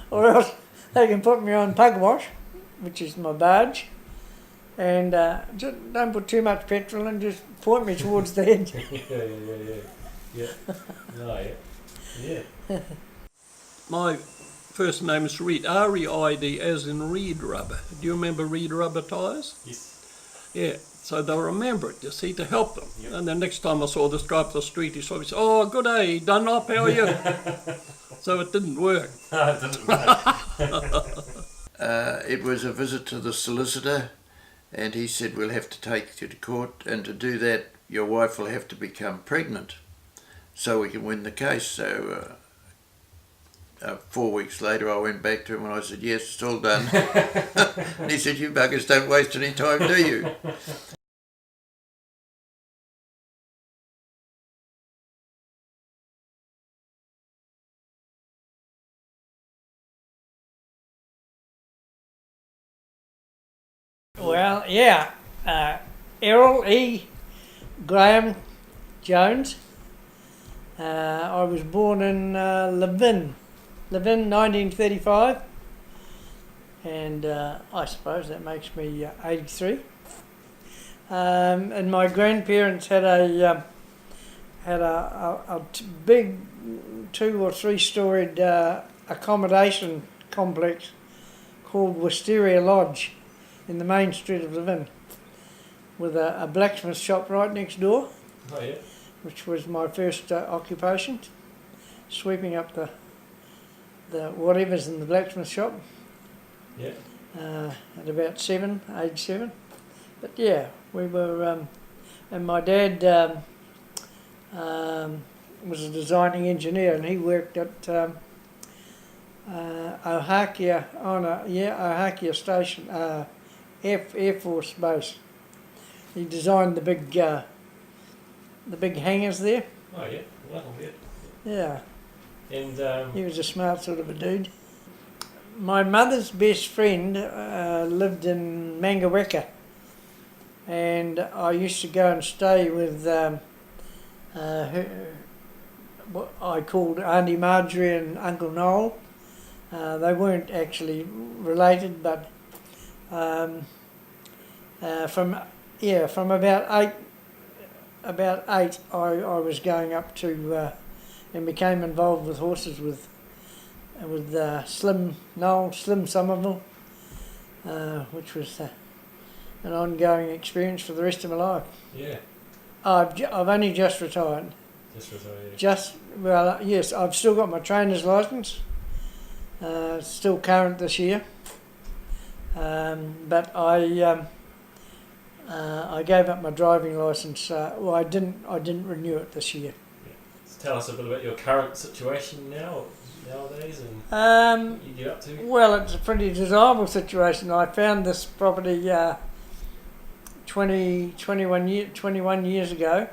Or else they can put me on pug wash, which is my barge, and just don't put too much petrol and just point me towards the edge. Yeah. No, yeah. My first name is Reed, R-E-I-D, as in reed rubber. Do you remember reed rubber tyres? Yes. Yeah, so they remember it, you see, to help them. Yep. And the next time I saw this guy up the street, he saw me, said, "Oh, good day, Dunlop, how are you?" So it didn't work. No, it didn't work. It was a visit to the solicitor, and he said, "We'll have to take you to court, and to do that your wife will have to become pregnant so we can win the case." So 4 weeks later I went back to him and I said, "Yes, it's all done." And he said, "You buggers don't waste any time, do you?" Well, yeah, Errol E. Graham Jones. I was born in Levin, 1935, and I suppose that makes me 83. And my grandparents had a big 2 or 3 storied accommodation complex called Wisteria Lodge in the main street of Levin, with a blacksmith shop right next door. Oh, yeah. Which was my first occupation, sweeping up the whatever's in the blacksmith shop. Yeah. At about age 7. But yeah, we were, and my dad was a designing engineer, and he worked at Ohakea Station, Air Force Base. He designed the big hangars there. Oh, yeah. Well, yeah. Yeah, And he was a smart sort of a dude. My mother's best friend lived in Mangaweka, and I used to go and stay with her, what I called Auntie Marjorie and Uncle Noel. They weren't actually related, but from about eight, I was going up to and became involved with horses with Slim Somerville, which was an ongoing experience for the rest of my life. yeah. I've only just retired. Yes, I've still got my trainer's license. Still current this year. But I gave up my driving license. I didn't renew it this year. So tell us a bit about your current situation nowadays, and what you get up to. Well, it's a pretty desirable situation. I found this property 21 years ago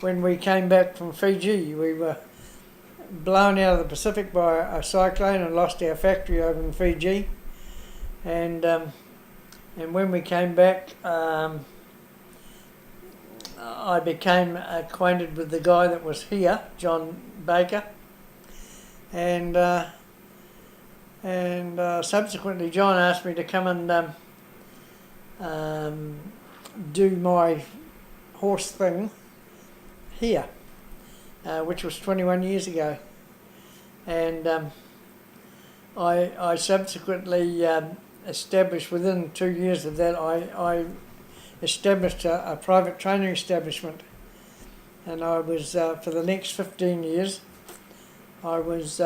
when we came back from Fiji. We were blown out of the Pacific by a cyclone and lost our factory over in Fiji. And when we came back, I became acquainted with the guy that was here, John Baker, and subsequently John asked me to come and do my horse thing here, which was 21 years ago, and I subsequently established, within 2 years of that, I established a private training establishment, and I was for the next 15 years I was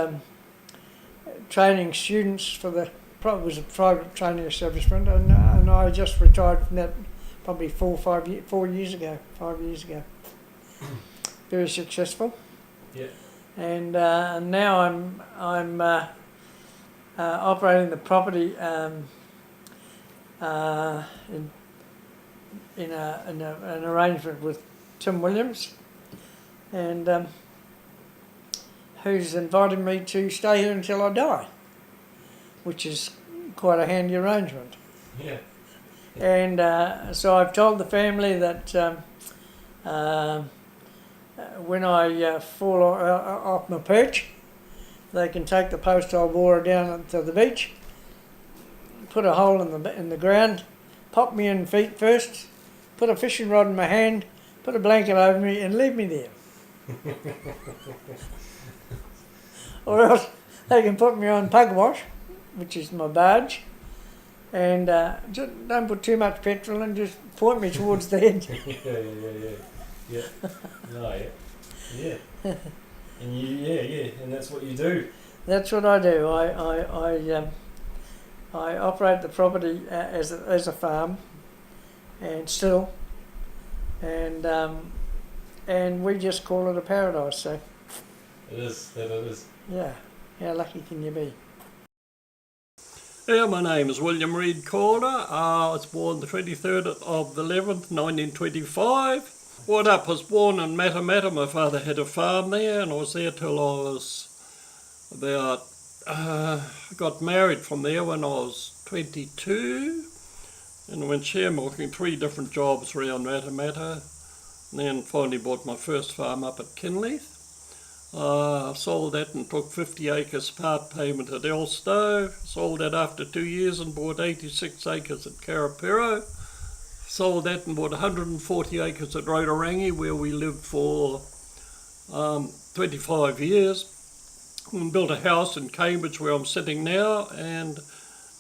training students for it was a private training establishment, and I just retired from that probably 5 years ago. Very successful. Yeah. And now I'm operating the property in an arrangement with Tim Williams, and who's invited me to stay here until I die, which is quite a handy arrangement. Yeah. And so I've told the family that when I fall off my perch, they can take the post hole borer down to the beach, put a hole in the ground, pop me in feet first, put a fishing rod in my hand, put a blanket over me and leave me there. Or else they can put me on pugwash, which is my barge, and just don't put too much petrol in, just point me towards the edge. Yeah. No, yeah. And and that's what you do. That's what I do. I operate the property as a farm, and still, and we just call it a paradise. So It is. yeah, how lucky can you be? Yeah, my name is William Reid Calder. I was born the 23rd of the 11th, 1925. What up, was born in Matamata. My father had a farm there, and I was there till I was about, I got married from there when I was 22, and went sharemilking 3 different jobs around Matamata, and then finally bought my first farm up at Kinleith. Sold that and took 50 acres part payment at Elstow. Sold that after 2 years and bought 86 acres at Karapiro. Sold that and bought 140 acres at Rotorangi, where we lived for 25 years. And built a house in Cambridge where I'm sitting now, and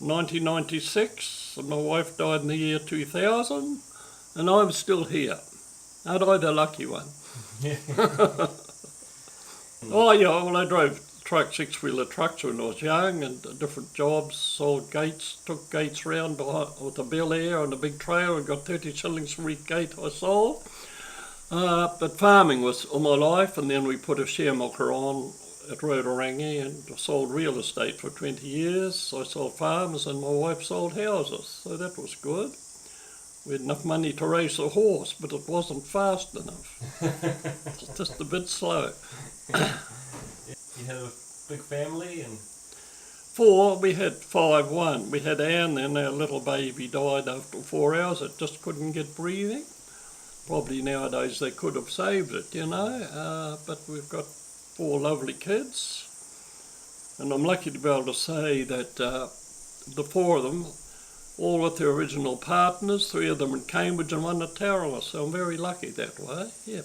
1996, and my wife died in the year 2000, and I'm still here. Aren't I the lucky one? Oh yeah, well I drove truck, 6-wheeler trucks when I was young, and different jobs, sold gates, took gates round with a Bel Air on a big trailer and got 30 shillings for each gate I sold. But farming was all my life, and then we put a sharemilker on at Rotorangi and sold real estate for 20 years. I sold farms and my wife sold houses, so that was good. We had enough money to race a horse, but it wasn't fast enough. It was just a bit slow. You have a big family and 4, we had 5, 1. We had Anne, and our little baby died after 4 hours. It just couldn't get breathing. Probably nowadays they could have saved it, but we've got 4 lovely kids. And I'm lucky to be able to say that the 4 of them, all with their original partners, 3 of them in Cambridge and 1 at Tauranga, so I'm very lucky that way, yeah.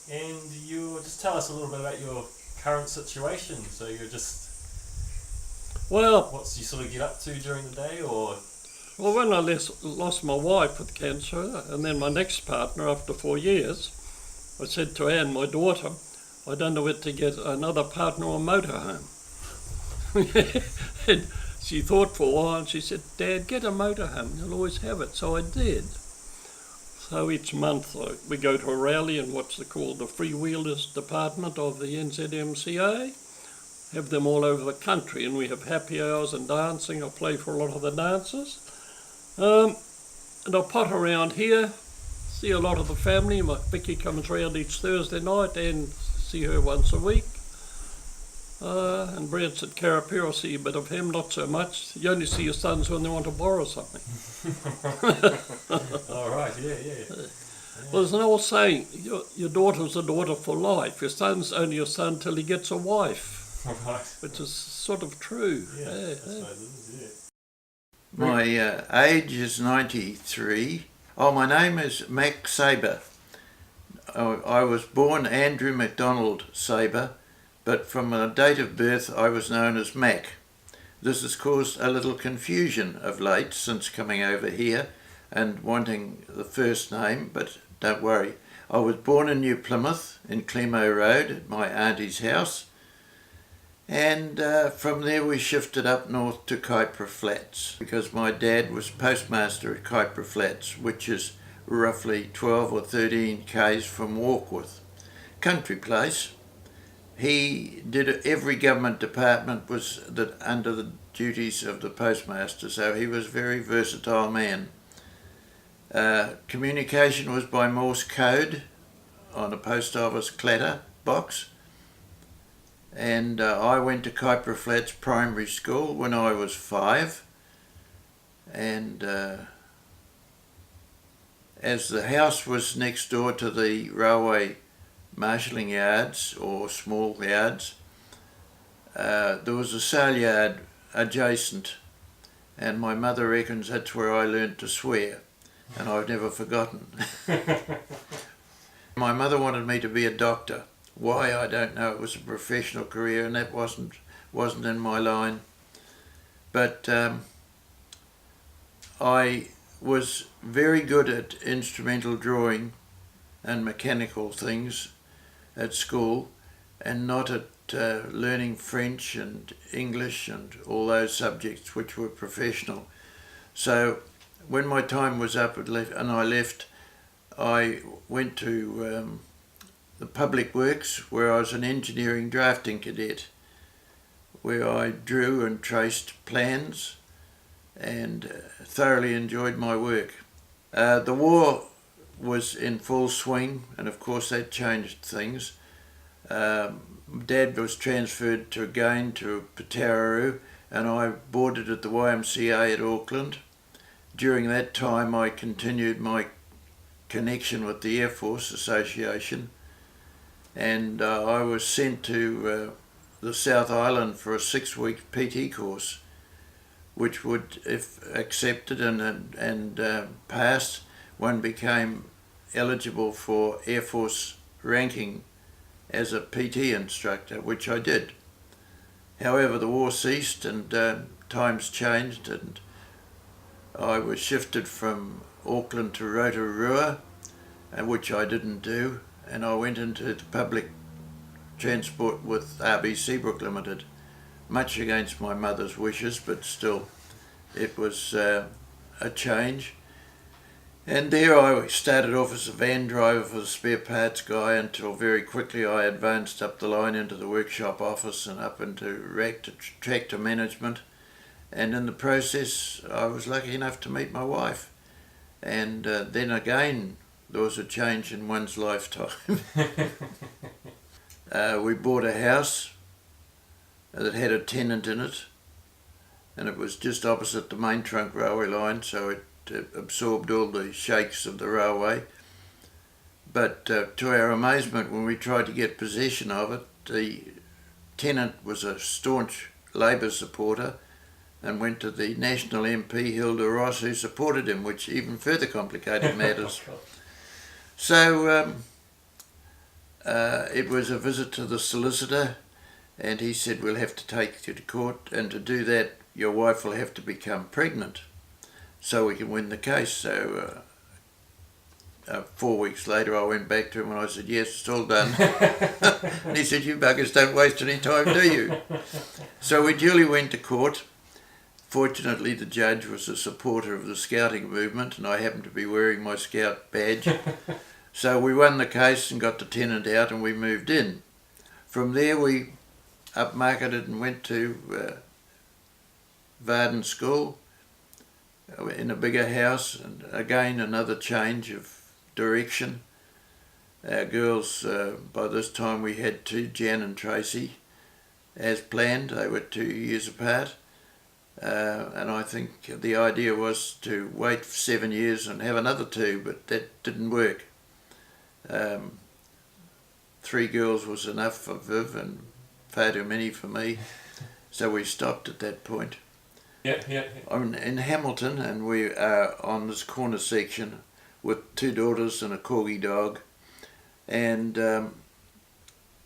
And you just tell us a little bit about your current situation. So you're just, Well, what's you sort of get up to during the day, or? Well, when I lost my wife with cancer, and then my next partner after 4 years, I said to Anne, my daughter, I don't know where to get another partner or motorhome. And she thought for a while, and she said, Dad, get a motorhome, you'll always have it. So I did. So each month we go to a rally in what's called the Freewheelers Department of the NZMCA. Have them all over the country, and we have happy hours and dancing. I play for a lot of the dancers. And I pot around here, see a lot of the family. My Vicky comes round each Thursday night, and see her once a week. And Brent's at Karapiro, see a bit of him, not so much. You only see your sons when they want to borrow something. All right, yeah. Well, there's an old saying, your daughter's a daughter for life. Your son's only your son till he gets a wife. Right. Which is sort of true. Yeah, Yeah. that's right, it is, My age is 93. Oh, my name is Mac Saber. I was born Andrew MacDonald Saber, but from my date of birth I was known as Mac. This has caused a little confusion of late since coming over here and wanting the first name, but don't worry. I was born in New Plymouth in Clemo Road at my auntie's house, and from there we shifted up north to Kaipara Flats because my dad was postmaster at Kaipara Flats, which is roughly 12 or 13 k's from Warkworth. Country place. He did every government department was under the duties of the postmaster, so he was a very versatile man. Communication was by Morse code on a post office clatter box, and I went to Kaipara Flats Primary School when I was 5, and as the house was next door to the railway marshalling yards or small yards. There was a sale yard adjacent, and my mother reckons that's where I learnt to swear, and I've never forgotten. My mother wanted me to be a doctor. Why, I don't know. It was a professional career, and that wasn't in my line. But I was very good at instrumental drawing and mechanical things at school, and not at learning French and English and all those subjects which were professional. So when my time was up and I left, I went to the Public Works, where I was an engineering drafting cadet, where I drew and traced plans and thoroughly enjoyed my work. The war was in full swing, and of course that changed things. Dad was transferred to Patararoo, and I boarded at the YMCA at Auckland. During that time I continued my connection with the Air Force Association, and I was sent to the South Island for a 6-week PT course, which would, if accepted and passed, one became eligible for Air Force ranking as a PT instructor, which I did. However, the war ceased and times changed, and I was shifted from Auckland to Rotorua, which I didn't do, and I went into the public transport with RB Seabrook Limited, much against my mother's wishes, but still it was a change. And there I started off as a van driver for the spare parts guy, until very quickly I advanced up the line into the workshop office and up into tractor management. And in the process I was lucky enough to meet my wife. And then again there was a change in one's lifetime. We bought a house that had a tenant in it, and it was just opposite the main trunk railway line, so it absorbed all the shakes of the railway. But to our amazement, when we tried to get possession of it, the tenant was a staunch Labour supporter and went to the National MP Hilda Ross, who supported him, which even further complicated matters. So it was a visit to the solicitor, and he said, we'll have to take you to court, and to do that your wife will have to become pregnant so we can win the case. So 4 weeks later I went back to him and I said, yes, it's all done. And he said, you buggers don't waste any time, do you? So we duly went to court. Fortunately the judge was a supporter of the scouting movement, and I happened to be wearing my scout badge. So we won the case and got the tenant out, and we moved in. From there we upmarketed and went to Varden School in a bigger house, and again another change of direction. Our girls, by this time we had 2, Jan and Tracy, as planned. They were 2 years apart, and I think the idea was to wait for 7 years and have another 2, but that didn't work. 3 girls was enough for Viv and far too many for me, so we stopped at that point. I'm in Hamilton, and we are on this corner section with 2 daughters and a corgi dog, and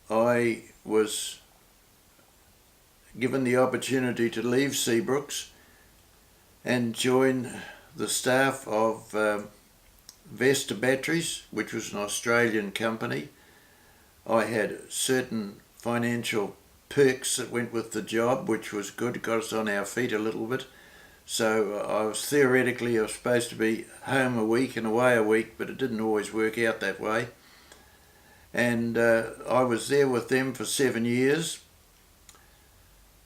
I was given the opportunity to leave Seabrooks and join the staff of Vesta Batteries, which was an Australian company. I had certain financial perks that went with the job, which was good, got us on our feet a little bit. So I was supposed to be home a week and away a week, but it didn't always work out that way. And I was there with them for 7 years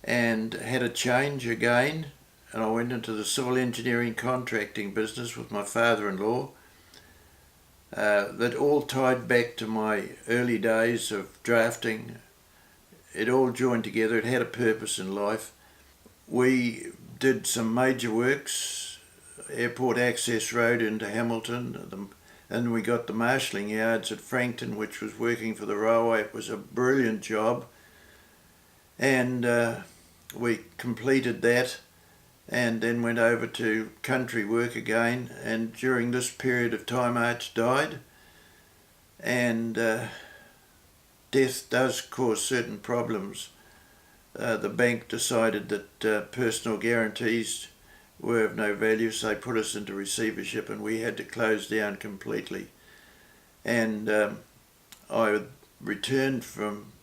and had a change again, and I went into the civil engineering contracting business with my father-in-law. That all tied back to my early days of drafting. It all joined together. It had a purpose in life. We did some major works, Airport Access Road into Hamilton, the And we got the marshalling yards at Frankton, which was working for the railway. It was a brilliant job. And we completed that and then went over to country work again. And during this period of time, Arch died. And death does cause certain problems. The bank decided that personal guarantees were of no value, so they put us into receivership and we had to close down completely. And I returned from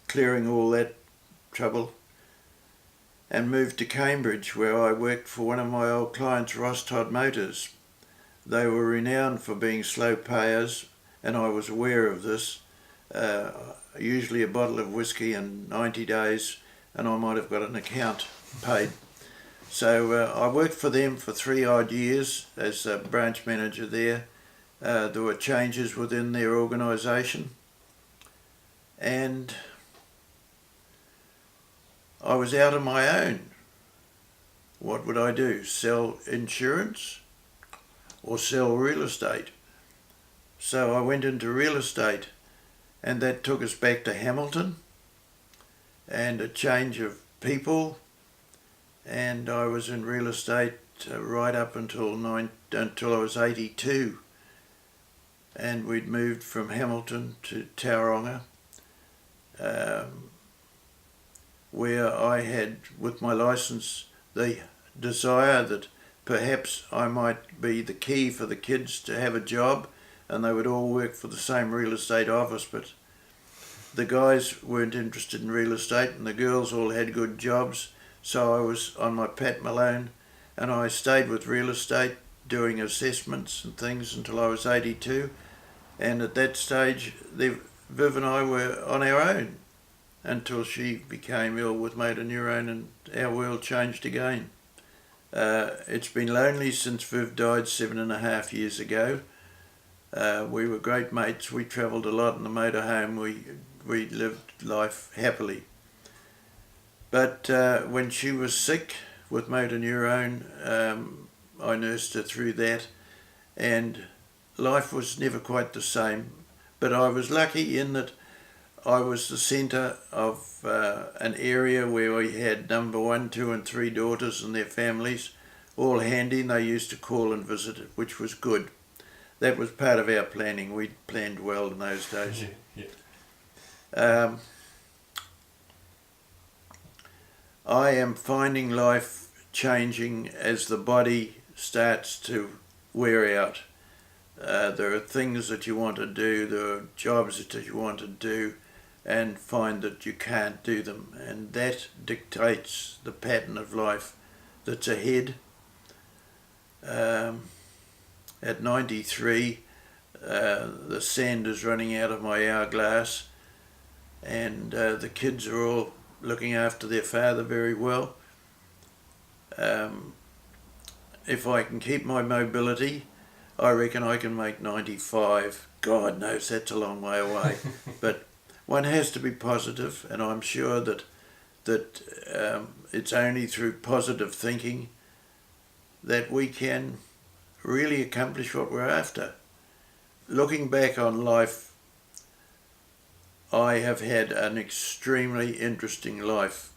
clearing all that trouble and moved to Cambridge, where I worked for one of my old clients, Ross Todd Motors. They were renowned for being slow payers, and I was aware of this. Usually a bottle of whiskey in 90 days and I might have got an account paid. So I worked for them for 3 odd years as a branch manager there. There were changes within their organisation, and I was out on my own. What would I do? Sell insurance or sell real estate? So I went into real estate, and that took us back to Hamilton and a change of people. And I was in real estate right up until I was 82, and we'd moved from Hamilton to Tauranga, where I had, with my licence, the desire that perhaps I might be the key for the kids to have a job, and they would all work for the same real estate office, but the guys weren't interested in real estate and the girls all had good jobs. So I was on my Pat Malone, and I stayed with real estate doing assessments and things until I was 82. And at that stage, Viv and I were on our own until she became ill with motor neurone and our world changed again. It's been lonely since Viv died 7.5 years ago. We were great mates. We travelled a lot in the motorhome. We lived life happily. But when she was sick with motor neurone, I nursed her through that, and life was never quite the same. But I was lucky in that I was the centre of an area where we had number 1, 2 and 3 daughters and their families, all handy, and they used to call and visit, which was good. That was part of our planning. We planned well in those days. Yeah. I am finding life changing as the body starts to wear out. There are things that you want to do, there are jobs that you want to do, and find that you can't do them. And that dictates the pattern of life that's ahead. At 93, the sand is running out of my hourglass, and the kids are all looking after their father very well. If I can keep my mobility, I reckon I can make 95. God knows that's a long way away. But one has to be positive, and I'm sure that it's only through positive thinking that we can really accomplish what we're after. Looking back on life, I have had an extremely interesting life.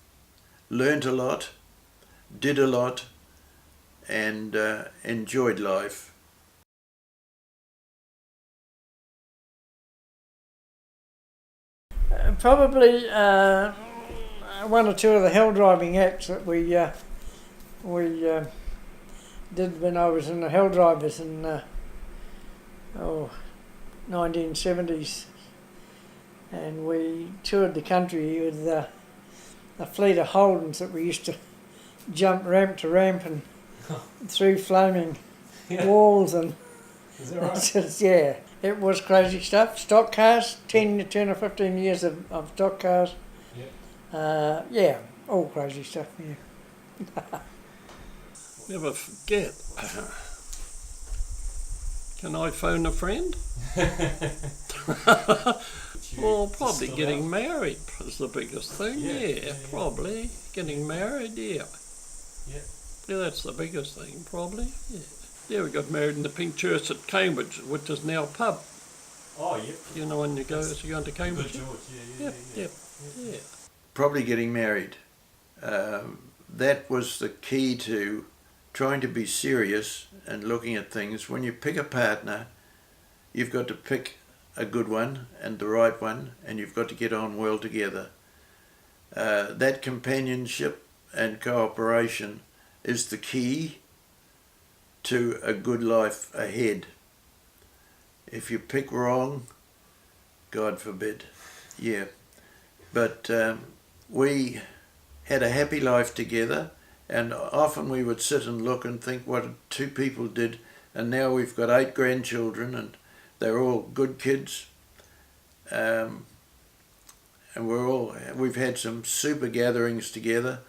Learned a lot, did a lot, and enjoyed life. Probably one or two of the hell driving acts that we did when I was in the Hell Drivers in 1970s, and we toured the country with a fleet of Holdens that we used to jump ramp to ramp and through flaming walls and Is that right? yeah, it was crazy stuff. Stock cars, 10 or 15 years of stock cars. Yeah, all crazy stuff. Yeah. Never forget. Can I phone a friend? Well, probably getting married is the biggest thing. Yeah, probably getting married. Yeah, that's the biggest thing. Probably. Yeah, we got married in the Pink Church at Cambridge, which is now a pub. Oh, yep. You know when you go to Good Cambridge? George, yeah. Yeah. Probably getting married. That was the key to trying to be serious and looking at things. When you pick a partner, you've got to pick a good one and the right one, and you've got to get on well together. That companionship and cooperation is the key to a good life ahead. If you pick wrong, God forbid. Yeah. But we had a happy life together, and often we would sit and look and think what two people did, and now we've got 8 grandchildren and they're all good kids. And we've had some super gatherings together.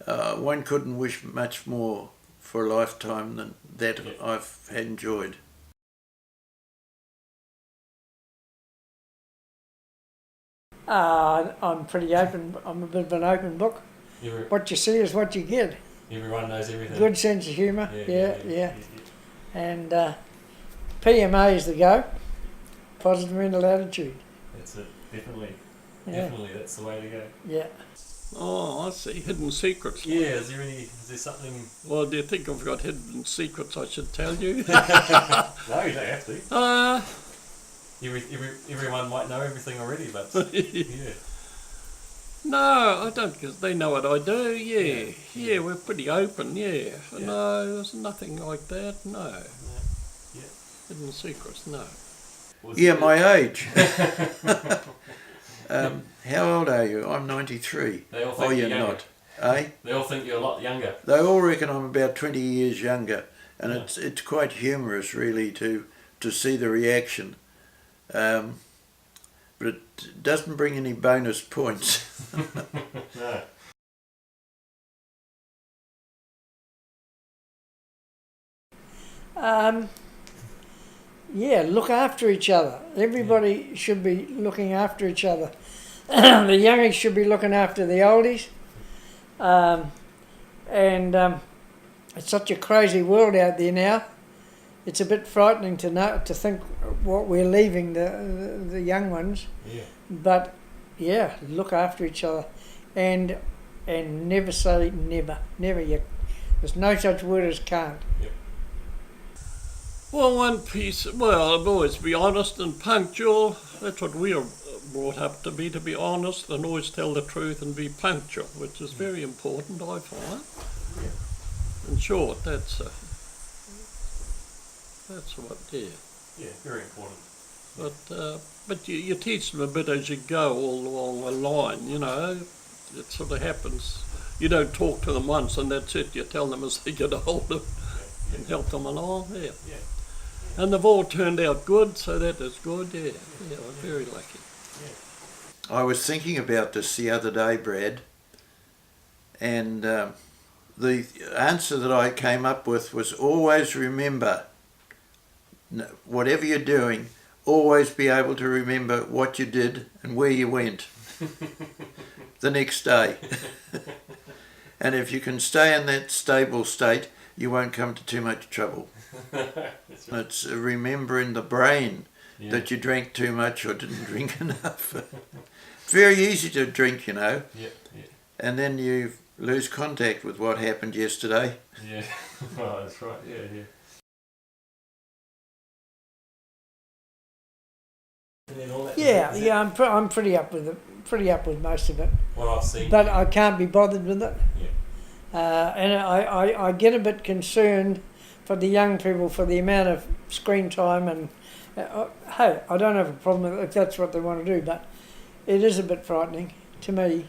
One couldn't wish much more for a lifetime than that I've enjoyed. I'm pretty open. I'm a bit of an open book. What you see is what you get. Everyone knows everything. Good sense of humour. Yeah. And PMA is the go. Positive mental attitude. That's it. Definitely. Yeah. Definitely, that's the way to go. Yeah. Oh, I see. Hidden secrets. Yeah, is there something... Well, do you think I've got hidden secrets I should tell you? No, you don't have to. Everyone might know everything already, but yeah. No, I don't, because they know what I do, yeah, we're pretty open, yeah. No, there's nothing like that, no. Yeah. Hidden secrets, no. Yeah, my age. How old are you? I'm 93. They all think you're younger. not. Eh? They all think you're a lot younger. They all reckon I'm about 20 years younger, and it's quite humorous really to see the reaction. But it doesn't bring any bonus points. No. Yeah, look after each other. Everybody should be looking after each other. The youngies should be looking after the oldies. It's such a crazy world out there now. It's a bit frightening to think what we're leaving the young ones. Yeah. But yeah, look after each other, and never say never. There's no such word as can't. Yep. Well, I've always be honest and punctual. That's what we are brought up to be honest and always tell the truth and be punctual, which is very important, I find. Yeah. In short, that's what, yeah. Yeah, very important. But you teach them a bit as you go all along the line, you know. It sort of happens. You don't talk to them once and that's it. You tell them as they get older and help them along, yeah. And they've all turned out good, so that is good, yeah. Yeah, we're very lucky. Yeah. I was thinking about this the other day, Brad, and the answer that I came up with was always remember, whatever you're doing, always be able to remember what you did and where you went the next day. And if you can stay in that stable state, you won't come to too much trouble. That's right. It's remembering the brain that you drank too much or didn't drink enough. It's very easy to drink, you know, and then you lose contact with what happened yesterday. Yeah, well, that's right, yeah. And then all that I'm pretty up with most of it. What I've seen. But I can't be bothered with it. Yeah. And I get a bit concerned for the young people for the amount of screen time and hey, I don't have a problem with it if that's what they want to do, but it is a bit frightening to me.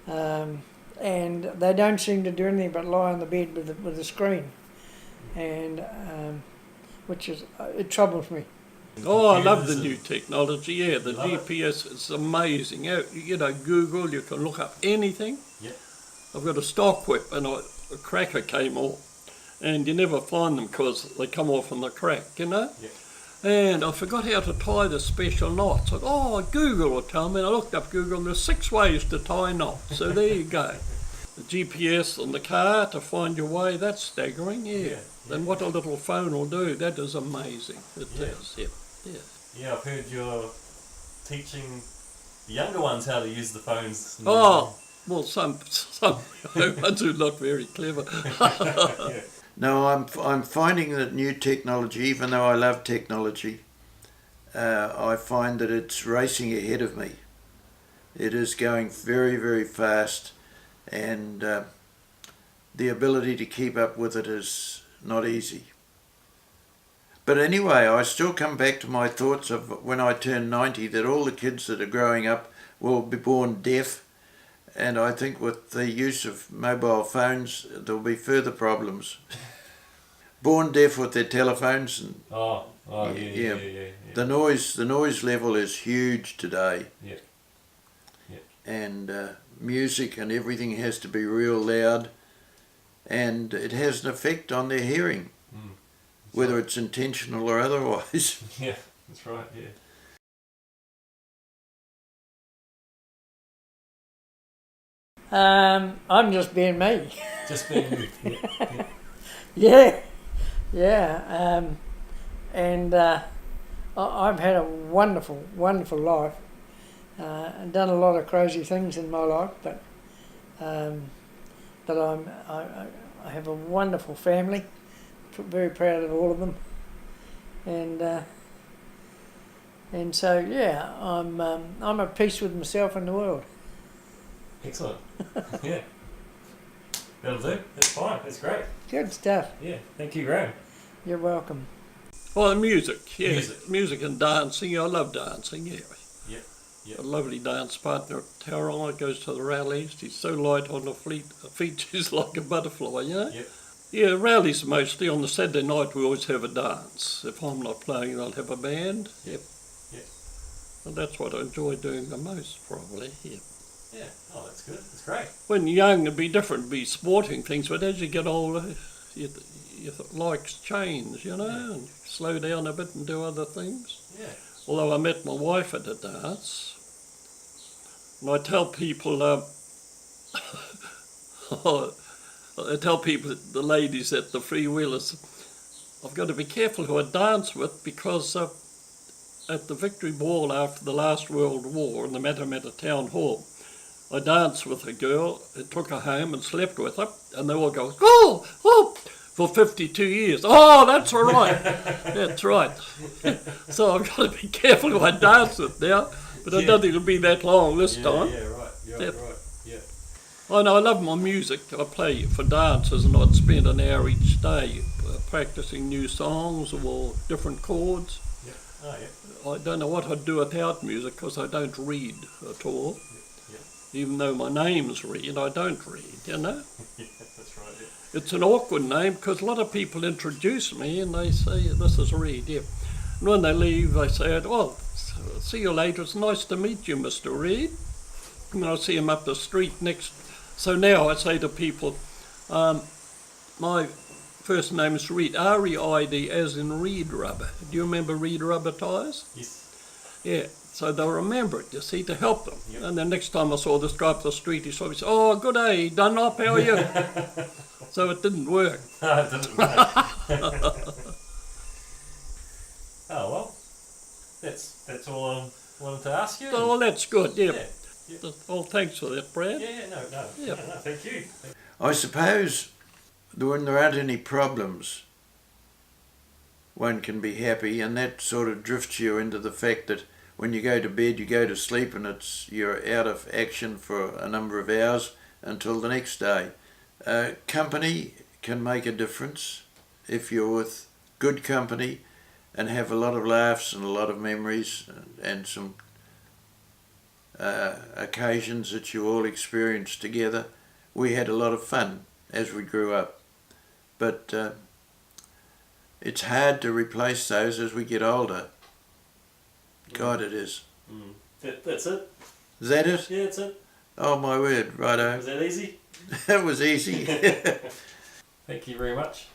Yeah. And they don't seem to do anything but lie on the bed with the screen, and which is it troubles me. Oh, I love the new technology, yeah. The GPS is amazing. You know, Google, you can look up anything. Yeah. I've got a stock whip and a cracker came off, and you never find them because they come off in the crack, you know? Yeah. And I forgot how to tie the special knots. I thought, Google will tell me. And I looked up Google and there's 6 ways to tie knots. So there you go. the GPS on the car to find your way, that's staggering, yeah. And what a little phone will do, that is amazing. It is, yeah. Yeah, I've heard you're teaching the younger ones how to use the phones. Oh, well, some ones who are not very clever. Yeah. No, I'm finding that new technology, even though I love technology, I find that it's racing ahead of me. It is going very, very fast, and the ability to keep up with it is not easy. But anyway, I still come back to my thoughts of when I turn 90, that all the kids that are growing up will be born deaf, and I think with the use of mobile phones there'll be further problems. Born deaf with their telephones, and Yeah. the noise level is huge today. Yeah. And music and everything has to be real loud, and it has an effect on their hearing, whether it's intentional or otherwise. Yeah, that's right, yeah. I'm just being me. Just being you. Yeah. And I've had a wonderful, wonderful life. I've done a lot of crazy things in my life, but I have a wonderful family. Very proud of all of them, and so yeah, I'm at peace with myself and the world. Excellent. Yeah. That'll do. That's fine. That's great. Good stuff. Yeah. Thank you, Graham. You're welcome. Well, music, yeah. Music. And dancing, I love dancing, yeah. Yep. A lovely dance partner, Tauranga, goes to the rallies. He's so light on the feet, she's like a butterfly, you know? Yep. Yeah, rallies mostly. On the Saturday night we always have a dance. If I'm not playing, they'll have a band. Yep. And that's what I enjoy doing the most, probably, yeah. Yeah. Oh, that's good. That's great. When you're young, it'd be different, it'd be sporting things, but as you get older, your likes change, you know, and you slow down a bit and do other things. Yeah. Although I met my wife at a dance, and I tell people, I tell people, the ladies at the freewheelers, I've got to be careful who I dance with, because at the Victory Ball after the last World War in the Matamata Town Hall, I danced with a girl, and took her home and slept with her, and they all go, oh, for 52 years. Oh, that's all right. That's right. So I've got to be careful who I dance with now, but I don't think it'll be that long this time. Yeah, right. Yeah, Yep. right. Yeah. Oh no, I love my music. I play for dancers, and I'd spend an hour each day practicing new songs or different chords. Yeah. Oh, yeah. I don't know what I'd do without music, because I don't read at all. Yeah. Even though my name's Reed, I don't read, you know. Yeah, that's right. Yeah. It's an awkward name, because a lot of people introduce me and they say, this is Reed, yeah. And when they leave, they say, oh, see you later, it's nice to meet you, Mr. Reed. And I see him up the street next. So now I say to people, my first name is Reed, R-E-I-D, as in reed rubber. Do you remember reed rubber tyres? Yes. Yeah, so they'll remember it, you see, to help them. Yep. And the next time I saw this guy up the street, he saw me say, oh, good day, Dunlop, how are you? So it didn't work. No, it didn't work. Oh, well, that's all I wanted to ask you. Oh, well, that's good, yeah. Yeah. Well, thanks for that, Brad. No, thank you. I suppose when there aren't any problems, one can be happy, and that sort of drifts you into the fact that when you go to bed, you go to sleep, and you're out of action for a number of hours until the next day. Company can make a difference if you're with good company and have a lot of laughs and a lot of memories and some occasions that you all experienced together. We had a lot of fun as we grew up, but it's hard to replace those as we get older. God, it is. That's it? Is that it? Yeah, that's it. Oh my word, righto. Was that easy? That was easy. Thank you very much.